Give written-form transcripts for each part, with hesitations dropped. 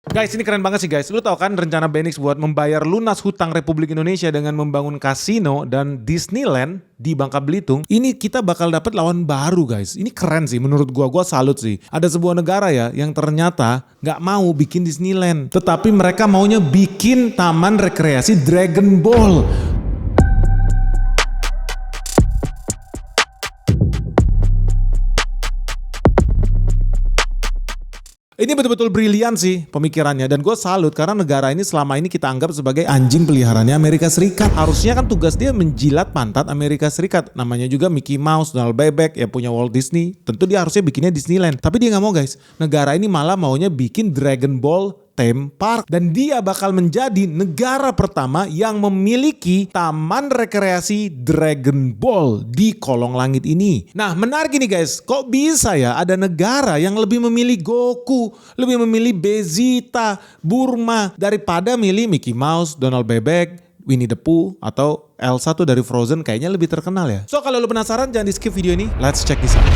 Guys, ini keren banget sih guys. Lu tau kan rencana Benix buat membayar lunas hutang Republik Indonesia dengan membangun kasino dan Disneyland di Bangka Belitung. Ini kita bakal dapat lawan baru guys. Ini keren sih menurut gua salut sih. Ada sebuah negara ya yang ternyata nggak mau bikin Disneyland, tetapi mereka maunya bikin taman rekreasi Dragon Ball. Ini betul-betul brilian sih pemikirannya dan gue salut karena negara ini selama ini kita anggap sebagai anjing peliharaannya Amerika Serikat. Harusnya kan tugas dia menjilat pantat Amerika Serikat. Namanya juga Mickey Mouse, Donald Bebek, yang punya Walt Disney. Tentu dia harusnya bikinnya Disneyland. Tapi dia gak mau guys. Negara ini malah maunya bikin Dragon Ball Theme Park. Dan dia bakal menjadi negara pertama yang memiliki taman rekreasi Dragon Ball di kolong langit ini. Nah menarik ini guys, kok bisa ya ada negara yang lebih memilih Goku, lebih memilih Bezita, Burma daripada milih Mickey Mouse, Donald Bebek, Winnie the Pooh, atau Elsa tuh dari Frozen kayaknya lebih terkenal ya. So kalau lu penasaran jangan di skip video ini, let's check this out.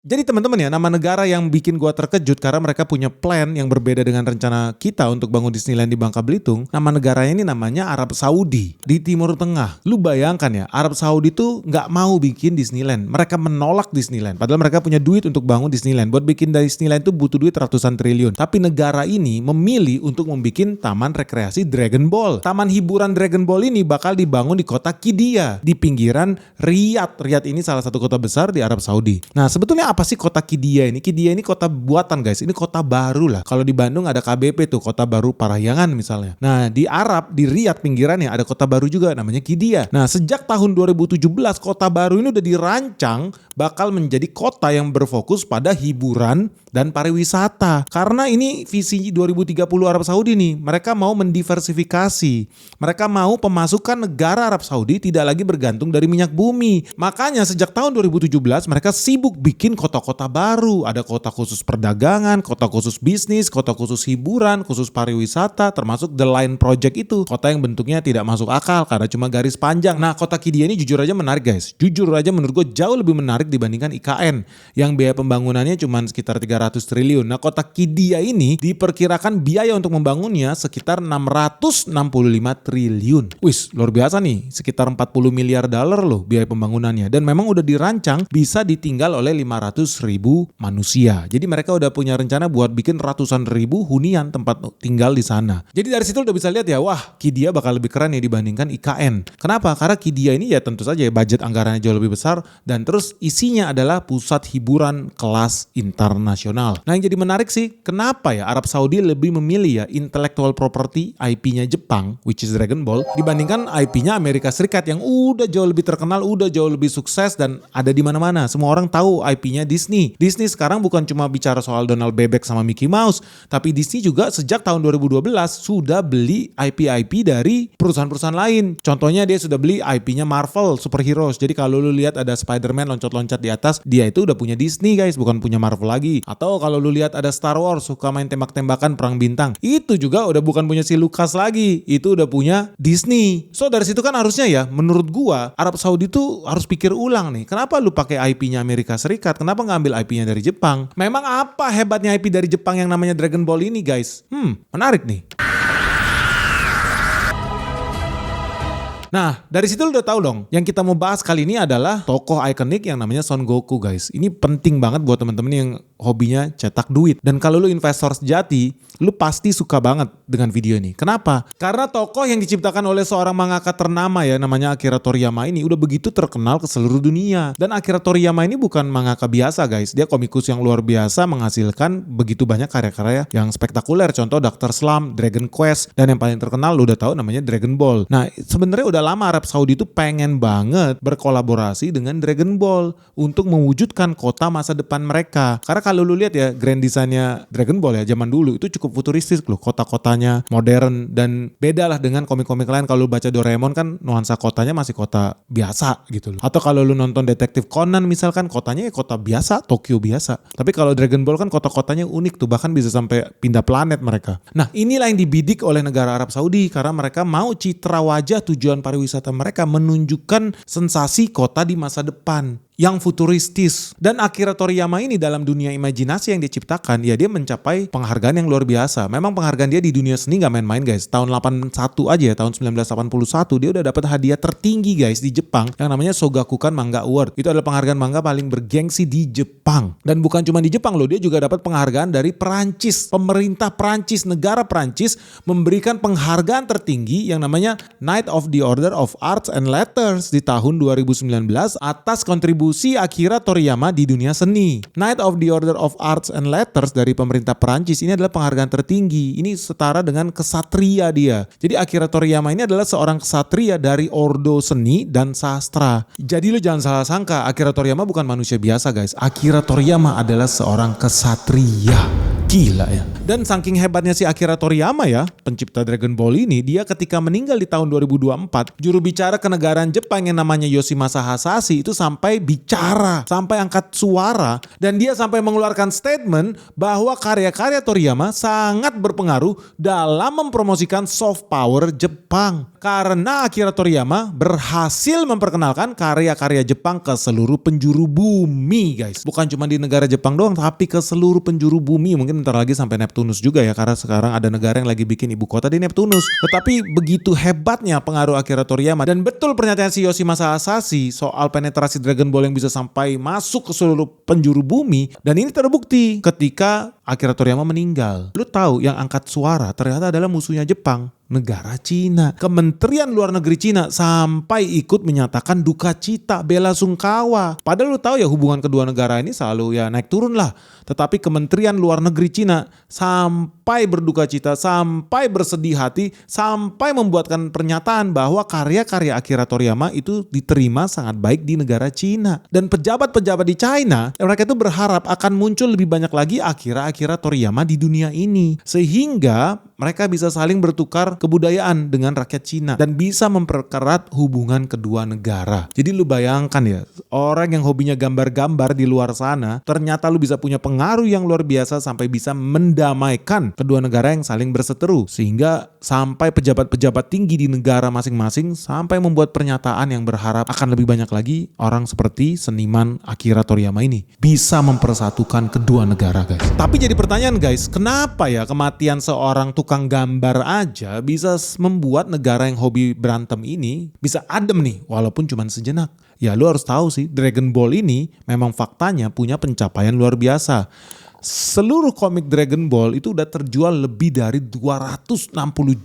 Jadi teman-teman ya, nama negara yang bikin gua terkejut karena mereka punya plan yang berbeda dengan rencana kita untuk bangun Disneyland di Bangka Belitung. Nama negaranya ini namanya Arab Saudi di Timur Tengah. Lu bayangkan ya, Arab Saudi tuh nggak mau bikin Disneyland. Mereka menolak Disneyland. Padahal mereka punya duit untuk bangun Disneyland. Buat bikin Disneyland tuh butuh duit ratusan triliun. Tapi negara ini memilih untuk membuat taman rekreasi Dragon Ball. Taman hiburan Dragon Ball ini bakal dibangun di kota Qiddiya di pinggiran Riyadh. Riyadh ini salah satu kota besar di Arab Saudi. Nah sebetulnya apa sih kota Qiddiya ini? Qiddiya ini kota buatan guys, ini kota baru lah. Kalau di Bandung ada KBP tuh, kota baru Parahyangan misalnya. Nah di Arab, di Riyadh pinggirannya ada kota baru juga namanya Qiddiya. Nah sejak tahun 2017 kota baru ini udah dirancang bakal menjadi kota yang berfokus pada hiburan dan pariwisata. Karena ini visi 2030 Arab Saudi nih, mereka mau mendiversifikasi. Mereka mau pemasukan negara Arab Saudi tidak lagi bergantung dari minyak bumi. Makanya sejak tahun 2017 mereka sibuk bikin kota-kota baru. Ada kota khusus perdagangan, kota khusus bisnis, kota khusus hiburan, khusus pariwisata, termasuk The Line Project itu. Kota yang bentuknya tidak masuk akal karena cuma garis panjang. Nah kota Qiddiya ini jujur aja menarik guys. Jujur aja menurut gue jauh lebih menarik dibandingkan IKN yang biaya pembangunannya cuma sekitar 300 triliun. Nah kota Qiddiya ini diperkirakan biaya untuk membangunnya sekitar 665 triliun. Wis luar biasa nih, sekitar 40 miliar dolar loh biaya pembangunannya. Dan memang udah dirancang bisa ditinggal oleh 500.000 manusia. Jadi mereka udah punya rencana buat bikin ratusan ribu hunian tempat tinggal di sana. Jadi dari situ udah bisa lihat ya, wah Qiddiya bakal lebih keren ya dibandingkan IKN. Kenapa? Karena Qiddiya ini ya tentu saja ya budget anggarannya jauh lebih besar dan terus isinya adalah pusat hiburan kelas internasional. Nah yang jadi menarik sih, kenapa ya Arab Saudi lebih memilih ya intellectual property IP-nya Jepang, which is Dragon Ball, dibandingkan IP-nya Amerika Serikat yang udah jauh lebih terkenal, udah jauh lebih sukses dan ada di mana-mana. Semua orang tahu IP-nya Disney. Disney sekarang bukan cuma bicara soal Donald Bebek sama Mickey Mouse, tapi Disney juga sejak tahun 2012 sudah beli IP-IP dari perusahaan-perusahaan lain. Contohnya dia sudah beli IP-nya Marvel, superheroes. Jadi kalau lu lihat ada Spider-Man loncat-loncat di atas, dia itu udah punya Disney guys, bukan punya Marvel lagi. Atau kalau lu lihat ada Star Wars suka main tembak-tembakan perang bintang, itu juga udah bukan punya si Lucas lagi, itu udah punya Disney. So dari situ kan harusnya ya menurut gua Arab Saudi tuh harus pikir ulang nih, kenapa lu pakai IP-nya Amerika Serikat, kenapa nggak ambil IP-nya dari Jepang? Memang apa hebatnya IP dari Jepang yang namanya Dragon Ball ini guys? Menarik nih. Nah, dari situ lu udah tahu dong. Yang kita mau bahas kali ini adalah tokoh ikonik yang namanya Son Goku, guys. Ini penting banget buat temen-temen yang hobinya cetak duit. Dan kalau lu investor sejati, lu pasti suka banget dengan video ini. Kenapa? Karena tokoh yang diciptakan oleh seorang mangaka ternama ya, namanya Akira Toriyama ini udah begitu terkenal ke seluruh dunia. Dan Akira Toriyama ini bukan mangaka biasa, guys. Dia komikus yang luar biasa, menghasilkan begitu banyak karya-karya yang spektakuler. Contoh Dr. Slump, Dragon Quest, dan yang paling terkenal lu udah tahu namanya Dragon Ball. Nah, sebenarnya udah lama Arab Saudi itu pengen banget berkolaborasi dengan Dragon Ball untuk mewujudkan kota masa depan mereka. Karena kalau lu lihat ya grand desainnya Dragon Ball ya zaman dulu itu cukup futuristis loh, kota-kotanya modern dan beda lah dengan komik-komik lain. Kalau lu baca Doraemon kan nuansa kotanya masih kota biasa gitu loh. Atau kalau lu nonton Detektif Conan misalkan kotanya ya kota biasa, Tokyo biasa. Tapi kalau Dragon Ball kan kota-kotanya unik tuh, bahkan bisa sampai pindah planet mereka. Nah inilah yang dibidik oleh negara Arab Saudi karena mereka mau citra wajah tujuan pariwisata mereka menunjukkan sensasi kota di masa depan. yang futuristis. Dan Akira Toriyama ini dalam dunia imajinasi yang dia ciptakan, ya dia mencapai penghargaan yang luar biasa. Memang penghargaan dia di dunia seni gak main-main guys. Tahun 81 aja ya, tahun 1981 dia udah dapat hadiah tertinggi guys di Jepang yang namanya Shogakukan Manga Award. Itu adalah penghargaan manga paling bergengsi di Jepang. Dan bukan cuma di Jepang loh, dia juga dapat penghargaan dari Perancis. Pemerintah Perancis, negara Perancis memberikan penghargaan tertinggi yang namanya Knight of the Order of Arts and Letters di tahun 2019 atas kontribusi Akira Toriyama di dunia seni. Knight of the Order of Arts and Letters dari pemerintah Perancis ini adalah penghargaan tertinggi. Ini setara dengan kesatria dia. Jadi Akira Toriyama ini adalah seorang kesatria dari ordo seni dan sastra. Jadi lo jangan salah sangka, Akira Toriyama bukan manusia biasa guys. Akira Toriyama adalah seorang kesatria. Gila ya. Dan saking hebatnya si Akira Toriyama ya, pencipta Dragon Ball ini, dia ketika meninggal di tahun 2024, juru bicara kenegaraan Jepang yang namanya Yoshimasa Hasashi itu sampai bicara, sampai angkat suara, dan dia sampai mengeluarkan statement bahwa karya-karya Toriyama sangat berpengaruh dalam mempromosikan soft power Jepang. Karena Akira Toriyama berhasil memperkenalkan karya-karya Jepang ke seluruh penjuru bumi guys. Bukan cuma di negara Jepang doang, tapi ke seluruh penjuru bumi. Mungkin ntar lagi sampai Neptunus juga ya, karena sekarang ada negara yang lagi bikin ibu kota di Neptunus. Tetapi begitu hebatnya pengaruh Akira Toriyama, dan betul pernyataan si Yoshimasa Hasashi soal penetrasi Dragon Ball yang bisa sampai masuk ke seluruh penjuru bumi, dan ini terbukti ketika Akira Toriyama meninggal. Lu tahu yang angkat suara ternyata adalah musuhnya Jepang, negara Cina. Kementerian Luar Negeri Cina sampai ikut menyatakan duka cita, bela sungkawa. Padahal lu tahu ya hubungan kedua negara ini selalu ya naik turun lah. Tetapi Kementerian Luar Negeri Cina sampai berduka cita, sampai bersedih hati, sampai membuatkan pernyataan bahwa karya-karya Akira Toriyama itu diterima sangat baik di negara Cina. Dan pejabat-pejabat di China, mereka itu berharap akan muncul lebih banyak lagi Akira Toriyama di dunia ini. Sehingga mereka bisa saling bertukar kebudayaan dengan rakyat Cina dan bisa mempererat hubungan kedua negara. Jadi lu bayangkan ya, orang yang hobinya gambar-gambar di luar sana, ternyata lu bisa punya pengaruh yang luar biasa sampai bisa mendamaikan kedua negara yang saling berseteru. Sehingga sampai pejabat-pejabat tinggi di negara masing-masing sampai membuat pernyataan yang berharap akan lebih banyak lagi orang seperti seniman Akira Toriyama ini bisa mempersatukan kedua negara guys. Tapi jadi pertanyaan guys, kenapa ya kematian seorang tukang gambar aja bisa membuat negara yang hobi berantem ini bisa adem nih walaupun cuma sejenak? Ya lu harus tahu sih, Dragon Ball ini memang faktanya punya pencapaian luar biasa. Seluruh komik Dragon Ball itu udah terjual lebih dari 260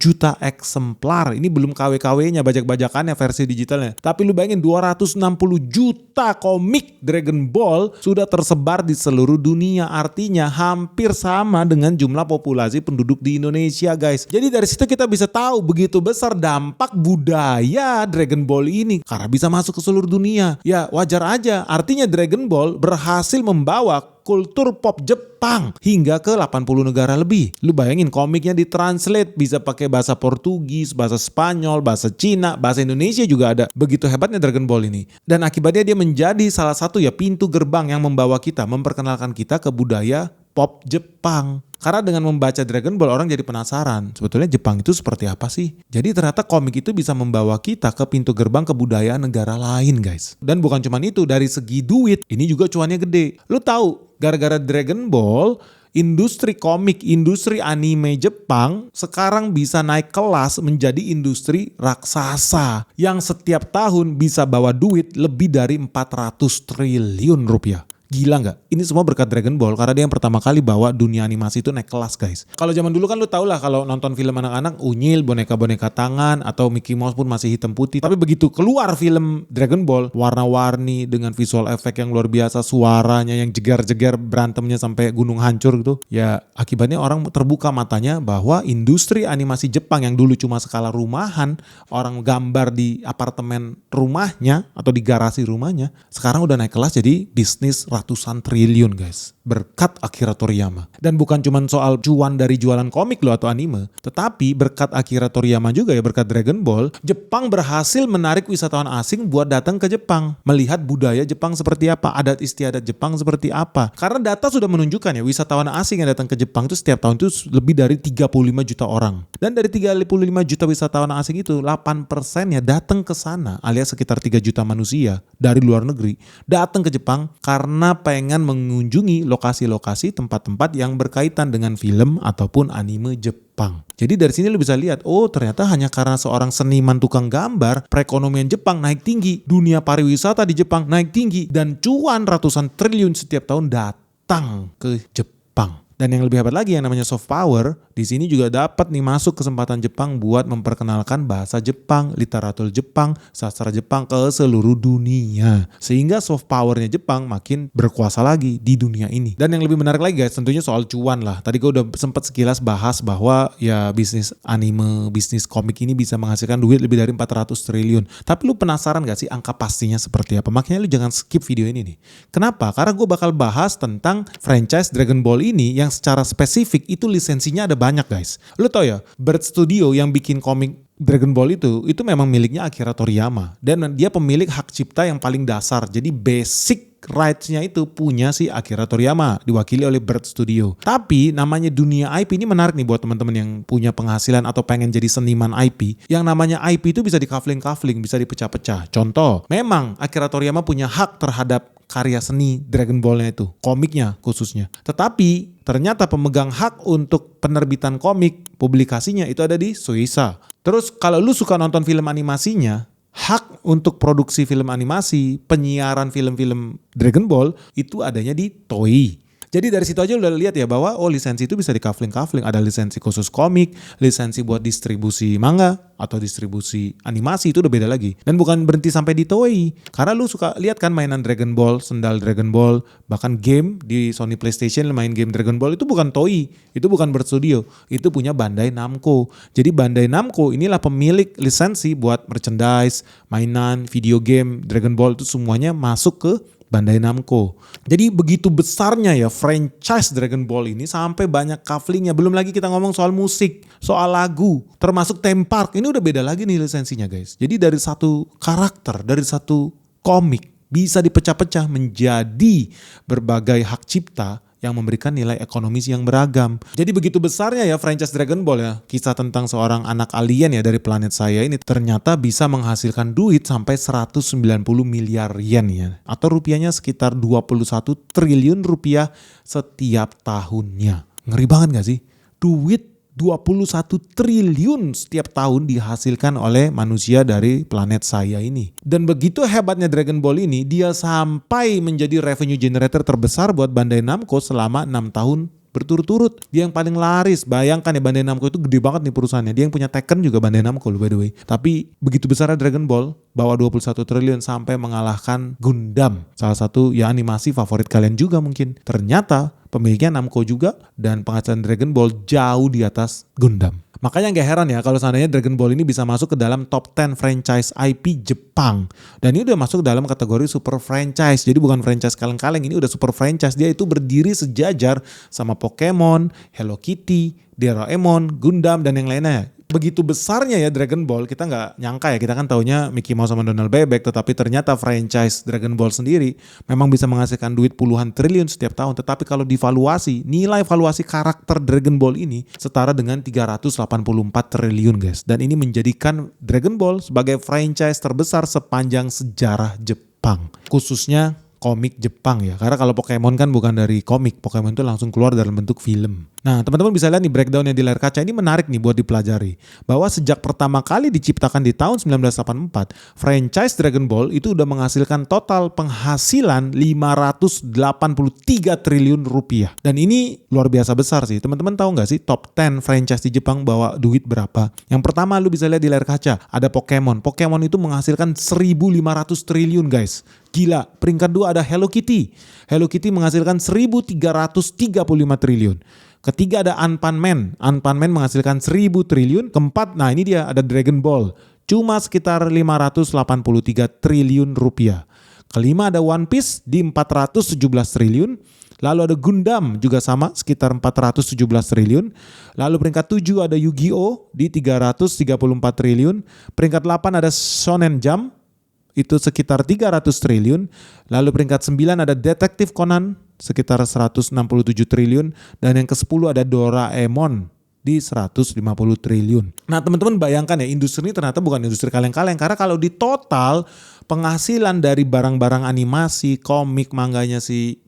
juta eksemplar. Ini belum KW-KW-nya, bajak-bajakannya versi digitalnya. Tapi lu bayangin 260 juta komik Dragon Ball sudah tersebar di seluruh dunia. Artinya hampir sama dengan jumlah populasi penduduk di Indonesia guys. Jadi dari situ kita bisa tahu begitu besar dampak budaya Dragon Ball ini. Karena bisa masuk ke seluruh dunia. Ya wajar aja, artinya Dragon Ball berhasil membawa kultur pop Jepang hingga ke 80 negara lebih. Lu bayangin komiknya ditranslate bisa pakai bahasa Portugis, bahasa Spanyol, bahasa Cina, bahasa Indonesia juga ada. Begitu hebatnya Dragon Ball ini. Dan akibatnya dia menjadi salah satu ya pintu gerbang yang membawa kita, memperkenalkan kita ke budaya pop Jepang. Karena dengan membaca Dragon Ball orang jadi penasaran, sebetulnya Jepang itu seperti apa sih? Jadi ternyata komik itu bisa membawa kita ke pintu gerbang kebudayaan negara lain guys. Dan bukan cuma itu, dari segi duit ini juga cuannya gede. Lu tahu gara-gara Dragon Ball, industri komik, industri anime Jepang sekarang bisa naik kelas menjadi industri raksasa yang setiap tahun bisa bawa duit lebih dari 400 triliun rupiah. Gila nggak? Ini semua berkat Dragon Ball karena dia yang pertama kali bawa dunia animasi itu naik kelas guys. Kalau zaman dulu kan lu tau lah kalau nonton film anak-anak unyil, boneka-boneka tangan atau Mickey Mouse pun masih hitam putih. Tapi begitu keluar film Dragon Ball, warna-warni dengan visual efek yang luar biasa, suaranya yang jegar-jegar, berantemnya sampai gunung hancur gitu. Ya akibatnya orang terbuka matanya bahwa industri animasi Jepang yang dulu cuma skala rumahan, orang gambar di apartemen rumahnya atau di garasi rumahnya, sekarang udah naik kelas jadi bisnis ratusan triliun guys. Berkat Akira Toriyama. Dan bukan cuma soal cuan dari jualan komik loh atau anime. Tetapi berkat Akira Toriyama juga ya, berkat Dragon Ball, Jepang berhasil menarik wisatawan asing buat datang ke Jepang. Melihat budaya Jepang seperti apa, adat istiadat Jepang seperti apa. Karena data sudah menunjukkan ya, wisatawan asing yang datang ke Jepang itu setiap tahun itu lebih dari 35 juta orang. Dan dari 35 juta wisatawan asing itu, 8% ya datang ke sana, alias sekitar 3 juta manusia dari luar negeri datang ke Jepang karena pengen mengunjungi lokasi-lokasi tempat-tempat yang berkaitan dengan film ataupun anime Jepang. Jadi dari sini lo bisa lihat, oh ternyata hanya karena seorang seniman tukang gambar, perekonomian Jepang naik tinggi, dunia pariwisata di Jepang naik tinggi, dan cuan ratusan triliun setiap tahun datang ke Jepang. Dan yang lebih hebat lagi yang namanya soft power, di sini juga dapat nih masuk kesempatan Jepang buat memperkenalkan bahasa Jepang, literatur Jepang, sastra Jepang ke seluruh dunia. Sehingga soft powernya Jepang makin berkuasa lagi di dunia ini. Dan yang lebih menarik lagi guys, tentunya soal cuan lah. Tadi gue udah sempat sekilas bahas bahwa ya bisnis anime, bisnis komik ini bisa menghasilkan duit lebih dari 400 triliun. Tapi lu penasaran gak sih angka pastinya seperti apa? Makanya lu jangan skip video ini nih. Kenapa? Karena gue bakal bahas tentang franchise Dragon Ball ini yang secara spesifik itu lisensinya ada banyak guys. Lu tau ya, Bird Studio yang bikin komik Dragon Ball itu memang miliknya Akira Toriyama. Dan dia pemilik hak cipta yang paling dasar. Jadi basic rights-nya itu punya si Akira Toriyama, diwakili oleh Bird Studio. Tapi namanya dunia IP ini menarik nih buat teman-teman yang punya penghasilan atau pengen jadi seniman IP. Yang namanya IP itu bisa di-kafling-kafling, bisa dipecah-pecah. Contoh, memang Akira Toriyama punya hak terhadap karya seni Dragon Ball-nya itu, komiknya khususnya. Tetapi ternyata pemegang hak untuk penerbitan komik, publikasinya itu ada di Shueisha. Terus kalau lu suka nonton film animasinya, hak untuk produksi film animasi, penyiaran film-film Dragon Ball itu adanya di Toei. Jadi dari situ aja udah lihat ya bahwa oh lisensi itu bisa di-kafling-kafling. Ada lisensi khusus komik, lisensi buat distribusi manga, atau distribusi animasi itu udah beda lagi. Dan bukan berhenti sampai di Toei. Karena lu suka lihat kan mainan Dragon Ball, sendal Dragon Ball, bahkan game di Sony PlayStation main game Dragon Ball itu bukan Toei, itu bukan Bird Studio, itu punya Bandai Namco. Jadi Bandai Namco inilah pemilik lisensi buat merchandise, mainan, video game Dragon Ball itu semuanya masuk ke Bandai Namco. Jadi begitu besarnya ya franchise Dragon Ball ini sampai banyak kaflingnya. Belum lagi kita ngomong soal musik, soal lagu, termasuk theme park. Ini udah beda lagi nih lisensinya guys. Jadi dari satu karakter, dari satu komik bisa dipecah-pecah menjadi berbagai hak cipta yang memberikan nilai ekonomis yang beragam. Jadi begitu besarnya ya franchise Dragon Ball ya. Kisah tentang seorang anak alien ya dari planet saya ini ternyata bisa menghasilkan duit sampai 190 miliar yen ya. Atau rupiahnya sekitar 21 triliun rupiah setiap tahunnya. Ngeri banget gak sih? Duit 21 triliun setiap tahun dihasilkan oleh manusia dari planet saya ini. Dan begitu hebatnya Dragon Ball ini, dia sampai menjadi revenue generator terbesar buat Bandai Namco selama 6 tahun berturut-turut. Dia yang paling laris. Bayangkan ya Bandai Namco itu gede banget nih perusahaannya. Dia yang punya Tekken juga Bandai Namco by the way. Tapi begitu besarnya Dragon Ball, bawa 21 triliun sampai mengalahkan Gundam. Salah satu ya animasi favorit kalian juga mungkin. Ternyata pemiliknya Namco juga dan penghasilan Dragon Ball jauh di atas Gundam. Makanya gak heran ya kalau seandainya Dragon Ball ini bisa masuk ke dalam top 10 franchise IP Jepang. Dan ini udah masuk dalam kategori super franchise. Jadi bukan franchise kaleng-kaleng, ini udah super franchise. Dia itu berdiri sejajar sama Pokemon, Hello Kitty, Doraemon, Gundam, dan yang lainnya. Begitu besarnya ya Dragon Ball, kita nggak nyangka ya, kita kan taunya Mickey Mouse sama Donald Bebek, tetapi ternyata franchise Dragon Ball sendiri memang bisa menghasilkan duit puluhan triliun setiap tahun. Tetapi kalau divaluasi, nilai valuasi karakter Dragon Ball ini setara dengan 384 triliun guys. Dan ini menjadikan Dragon Ball sebagai franchise terbesar sepanjang sejarah Jepang. Khususnya komik Jepang ya. Karena kalau Pokemon kan bukan dari komik, Pokemon itu langsung keluar dalam bentuk film. Nah teman-teman bisa lihat nih breakdownnya di layar kaca ini menarik nih buat dipelajari. Bahwa sejak pertama kali diciptakan di tahun 1984, franchise Dragon Ball itu udah menghasilkan total penghasilan 583 triliun rupiah. Dan ini luar biasa besar sih. Teman-teman tahu gak sih top 10 franchise di Jepang bawa duit berapa? Yang pertama lu bisa lihat di layar kaca, ada Pokemon. Pokemon itu menghasilkan 1.500 triliun guys. Gila, peringkat 2 ada Hello Kitty. Hello Kitty menghasilkan 1.335 triliun. Ketiga ada Unpan-Man. Unpan-Man menghasilkan 1.000 triliun. Keempat, nah ini dia ada Dragon Ball. Cuma sekitar 583 triliun rupiah. Kelima ada One Piece di 417 triliun. Lalu ada Gundam juga sama sekitar 417 triliun. Lalu peringkat 7 ada Yu-Gi-Oh di 334 triliun. Peringkat 8 ada Shonen Jump itu sekitar 300 triliun. Lalu peringkat 9 ada Detektif Conan sekitar 167 triliun. Dan yang ke-10 ada Doraemon di 150 triliun. Nah teman-teman bayangkan ya, industri ini ternyata bukan industri kaleng-kaleng. Karena kalau di total penghasilan dari barang-barang animasi, komik, manganya si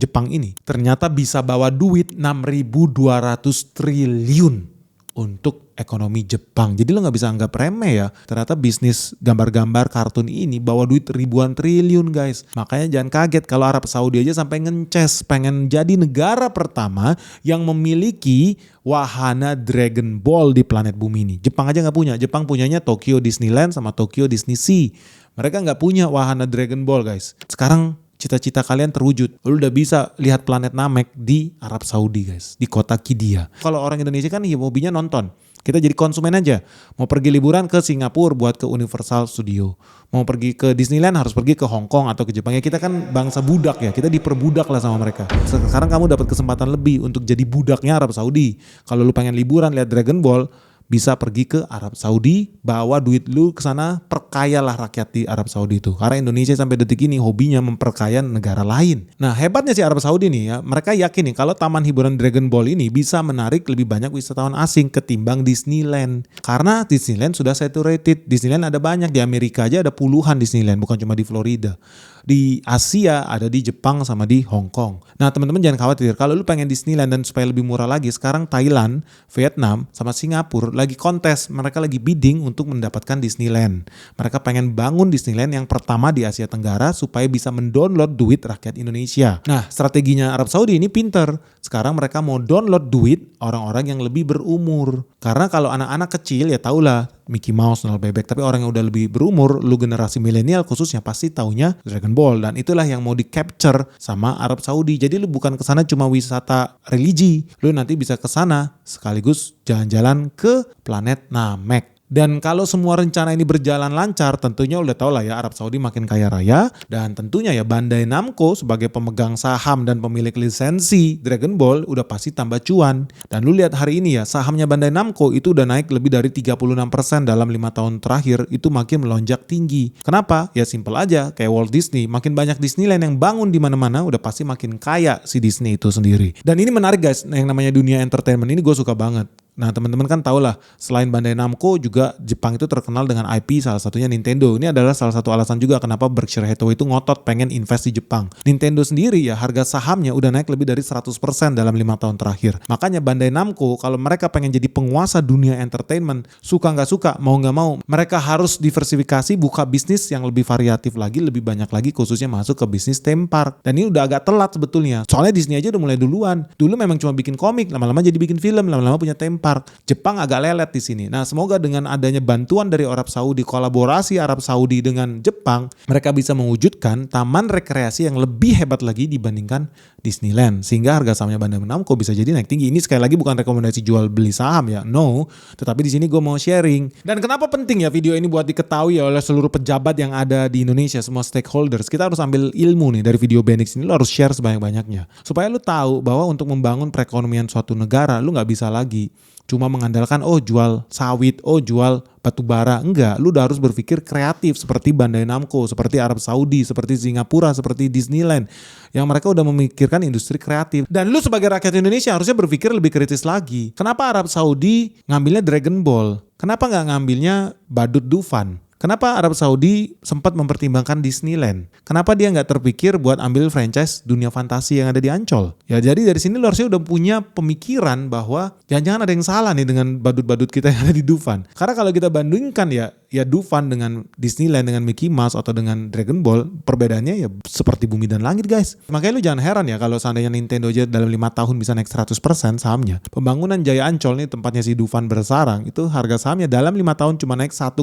Jepang ini ternyata bisa bawa duit 6.200 triliun untuk ekonomi Jepang. Jadi lo gak bisa anggap remeh ya. Ternyata bisnis gambar-gambar kartun ini bawa duit ribuan triliun guys. Makanya jangan kaget kalau Arab Saudi aja sampai ngences pengen jadi negara pertama yang memiliki wahana Dragon Ball di planet bumi ini. Jepang aja gak punya. Jepang punyanya Tokyo Disneyland sama Tokyo Disney Sea. Mereka gak punya wahana Dragon Ball guys. Sekarang cita-cita kalian terwujud. Lu udah bisa lihat planet Namek di Arab Saudi guys. Di kota Qiddiya. Kalau orang Indonesia kan ya hobinya nonton. Kita jadi konsumen aja. Mau pergi liburan ke Singapura buat ke Universal Studio. Mau pergi ke Disneyland harus pergi ke Hong Kong atau ke Jepang. Ya kita kan bangsa budak ya. Kita diperbudak lah sama mereka. Sekarang kamu dapat kesempatan lebih untuk jadi budaknya Arab Saudi. Kalau lu pengen liburan lihat Dragon Ball, bisa pergi ke Arab Saudi, bawa duit lu ke sana, perkayalah rakyat di Arab Saudi itu. Karena Indonesia sampai detik ini hobinya memperkaya negara lain. Nah hebatnya si Arab Saudi nih ya, mereka yakin nih kalau taman hiburan Dragon Ball ini bisa menarik lebih banyak wisatawan asing ketimbang Disneyland. Karena Disneyland sudah saturated, Disneyland ada banyak, di Amerika aja ada puluhan Disneyland, bukan cuma di Florida. Di Asia ada di Jepang sama di Hong Kong. Nah teman-teman jangan khawatir, kalau lu pengen Disneyland dan supaya lebih murah lagi, sekarang Thailand, Vietnam sama Singapura lagi kontes, mereka lagi bidding untuk mendapatkan Disneyland. Mereka pengen bangun Disneyland yang pertama di Asia Tenggara supaya bisa mendownload duit rakyat Indonesia. Nah strateginya Arab Saudi ini pinter. Sekarang mereka mau download duit orang-orang yang lebih berumur. Karena kalau anak-anak kecil ya tahulah Mickey Mouse, Donald Bebek. Tapi orang yang udah lebih berumur, lu generasi milenial khususnya pasti taunya Dragon Ball. Dan itulah yang mau di capture sama Arab Saudi. Jadi lu bukan kesana cuma wisata religi. Lu nanti bisa kesana sekaligus jalan-jalan ke planet Namek. Dan kalau semua rencana ini berjalan lancar, tentunya udah tau lah ya Arab Saudi makin kaya raya. Dan tentunya ya Bandai Namco sebagai pemegang saham dan pemilik lisensi Dragon Ball udah pasti tambah cuan. Dan lu lihat hari ini ya sahamnya Bandai Namco itu udah naik lebih dari 36% dalam 5 tahun terakhir, itu makin melonjak tinggi. Kenapa? Ya simple aja, kayak Walt Disney, makin banyak Disneyland yang bangun di mana-mana udah pasti makin kaya si Disney itu sendiri. Dan ini menarik guys, yang namanya dunia entertainment ini gue suka banget. Nah teman-teman kan tau lah, selain Bandai Namco juga Jepang itu terkenal dengan IP, salah satunya Nintendo. Ini adalah salah satu alasan juga kenapa Berkshire Hathaway itu ngotot pengen invest di Jepang. Nintendo sendiri ya harga sahamnya udah naik lebih dari 100% dalam 5 tahun terakhir. Makanya Bandai Namco kalau mereka pengen jadi penguasa dunia entertainment, suka gak suka, mau gak mau, mereka harus diversifikasi, buka bisnis yang lebih variatif lagi, lebih banyak lagi, khususnya masuk ke bisnis theme park. Dan ini udah agak telat sebetulnya. Soalnya Disney aja udah mulai duluan. Dulu memang cuma bikin komik, lama-lama jadi bikin film, lama-lama punya theme park. Jepang agak lelet di sini. Nah, semoga dengan adanya bantuan dari Arab Saudi, kolaborasi Arab Saudi dengan Jepang, mereka bisa mewujudkan taman rekreasi yang lebih hebat lagi dibandingkan Disneyland. Sehingga harga sahamnya Bandai Namco bisa jadi naik tinggi. Ini sekali lagi bukan rekomendasi jual beli saham ya, no. Tetapi di sini gue mau sharing. Dan kenapa penting ya video ini buat diketahui oleh seluruh pejabat yang ada di Indonesia, semua stakeholders. Kita harus ambil ilmu nih dari video Benix ini. Lo harus share sebanyak-banyaknya. Supaya lo tahu bahwa untuk membangun perekonomian suatu negara, lo gak bisa lagi cuma mengandalkan jual sawit, jual batu bara. Enggak, lu udah harus berpikir kreatif seperti Bandai Namco, seperti Arab Saudi, seperti Singapura, seperti Disneyland. Yang mereka udah memikirkan industri kreatif. Dan lu sebagai rakyat Indonesia harusnya berpikir lebih kritis lagi. Kenapa Arab Saudi ngambilnya Dragon Ball? Kenapa nggak ngambilnya Badut Dufan? Kenapa Arab Saudi sempat mempertimbangkan Disneyland? Kenapa dia nggak terpikir buat ambil franchise dunia fantasi yang ada di Ancol? Ya jadi dari sini lo harusnya udah punya pemikiran bahwa jangan-jangan ada yang salah nih dengan badut-badut kita yang ada di Dufan. Karena kalau kita bandingkan ya Dufan dengan Disneyland, dengan Mickey Mouse atau dengan Dragon Ball, perbedaannya ya seperti bumi dan langit guys. Makanya lu jangan heran ya kalau seandainya Nintendo aja dalam 5 tahun bisa naik 100% sahamnya. Pembangunan Jaya Ancol nih tempatnya si Dufan bersarang, itu harga sahamnya dalam 5 tahun cuma naik 1,6%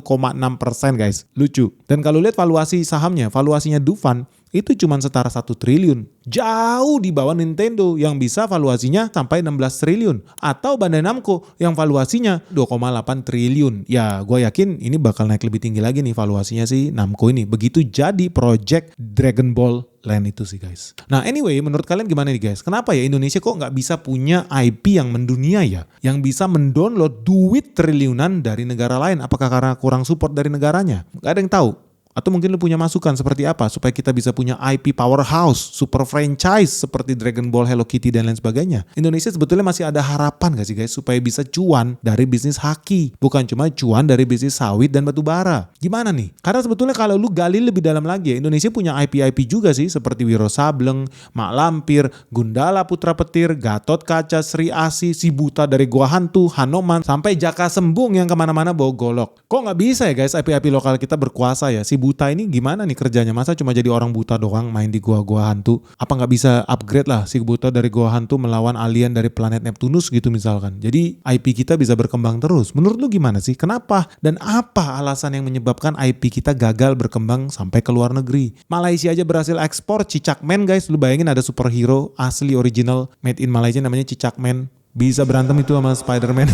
guys. Lucu. Dan kalau lihat valuasi sahamnya, valuasinya Dufan itu cuma setara 1 triliun. Jauh di bawah Nintendo yang bisa valuasinya sampai 16 triliun. Atau Bandai Namco yang valuasinya 2,8 triliun. Ya gue yakin ini bakal naik lebih tinggi lagi nih valuasinya si Namco ini. Begitu jadi project Dragon Ball Land itu sih guys. Nah anyway, menurut kalian gimana nih guys? Kenapa ya Indonesia kok nggak bisa punya IP yang mendunia ya? Yang bisa mendownload duit triliunan dari negara lain? Apakah karena kurang support dari negaranya? Gak ada yang tahu. Atau mungkin lu punya masukan seperti apa supaya kita bisa punya IP powerhouse, super franchise seperti Dragon Ball, Hello Kitty dan lain sebagainya. Indonesia sebetulnya masih ada harapan gak sih guys supaya bisa cuan dari bisnis haki, bukan cuma cuan dari bisnis sawit dan batu bara. Gimana nih? Karena sebetulnya kalau lu gali lebih dalam lagi ya, Indonesia punya IP-IP juga sih seperti Wiro Sableng, Mak Lampir, Gundala Putra Petir, Gatot Kaca, Sri Asi, Si Buta dari Gua Hantu, Hanoman, sampai Jaka Sembung yang kemana-mana bawa golok. Kok nggak bisa ya guys IP-IP lokal kita berkuasa ya? Si Buta ini gimana nih kerjanya? Masa cuma jadi orang buta doang main di gua-gua hantu? Apa nggak bisa upgrade lah si Buta dari gua hantu melawan alien dari planet Neptunus gitu misalkan? Jadi IP kita bisa berkembang terus. Menurut lu gimana sih? Kenapa? Dan apa alasan yang menyebabkan IP kita gagal berkembang sampai ke luar negeri? Malaysia aja berhasil ekspor Cicakman guys. Lu bayangin ada superhero asli original made in Malaysia namanya Cicakman. Bisa berantem itu sama Spider-Man.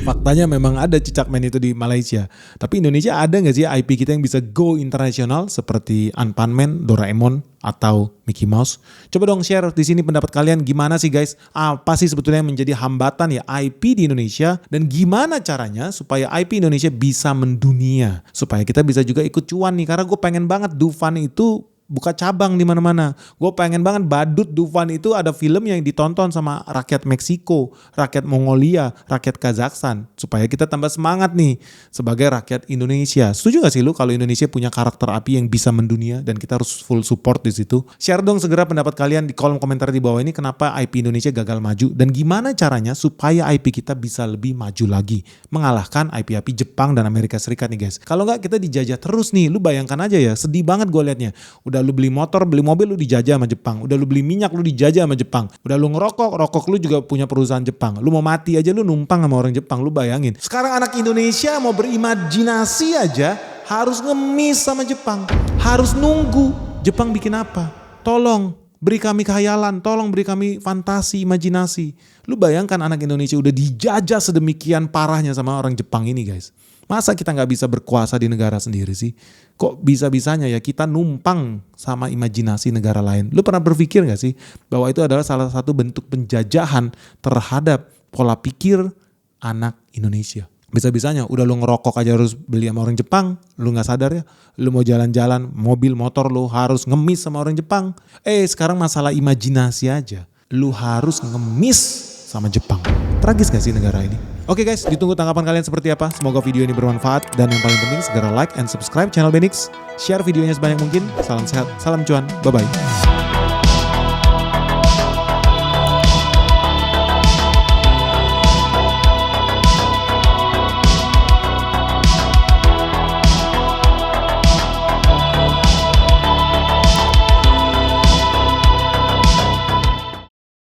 Faktanya memang ada Cicakman itu di Malaysia. Tapi Indonesia ada gak sih IP kita yang bisa go internasional seperti Unpanman, Doraemon, atau Mickey Mouse? Coba dong share di sini pendapat kalian gimana sih guys? Apa sih sebetulnya yang menjadi hambatan ya IP di Indonesia? Dan gimana caranya supaya IP Indonesia bisa mendunia? Supaya kita bisa juga ikut cuan nih. Karena gue pengen banget Dufan itu buka cabang di mana-mana. Gue pengen banget Badut Dufan itu ada film yang ditonton sama rakyat Meksiko, rakyat Mongolia, rakyat Kazakhstan. Supaya kita tambah semangat nih sebagai rakyat Indonesia. Setuju gak sih lu kalau Indonesia punya karakter api yang bisa mendunia dan kita harus full support di situ? Share dong segera pendapat kalian di kolom komentar di bawah ini kenapa IP Indonesia gagal maju dan gimana caranya supaya IP kita bisa lebih maju lagi. Mengalahkan IP-IP Jepang dan Amerika Serikat nih guys. Kalau nggak kita dijajah terus nih. Lu bayangkan aja ya, sedih banget gue liatnya. Udah lu beli motor, beli mobil lu dijajah sama Jepang. Udah lu beli minyak lu dijajah sama Jepang. Udah lu ngerokok, rokok lu juga punya perusahaan Jepang. Lu mau mati aja lu numpang sama orang Jepang. Lu bayangin. Sekarang anak Indonesia mau berimajinasi aja harus ngemis sama Jepang. Harus nunggu Jepang bikin apa. Tolong beri kami khayalan, tolong beri kami fantasi, imajinasi. Lu bayangkan anak Indonesia udah dijajah sedemikian parahnya sama orang Jepang ini guys. Masa kita gak bisa berkuasa di negara sendiri sih? Kok bisa-bisanya ya kita numpang sama imajinasi negara lain? Lu pernah berpikir gak sih bahwa itu adalah salah satu bentuk penjajahan terhadap pola pikir anak Indonesia? Bisa-bisanya udah lu ngerokok aja harus beli sama orang Jepang, lu gak sadar ya? Lu mau jalan-jalan, mobil, motor lu harus ngemis sama orang Jepang. Sekarang masalah imajinasi aja, lu harus ngemis sama Jepang. Tragis gak sih negara ini? Oke guys, ditunggu tanggapan kalian seperti apa. Semoga video ini bermanfaat. Dan yang paling penting segera like and subscribe channel Benix. Share videonya sebanyak mungkin. Salam sehat, salam cuan, bye-bye.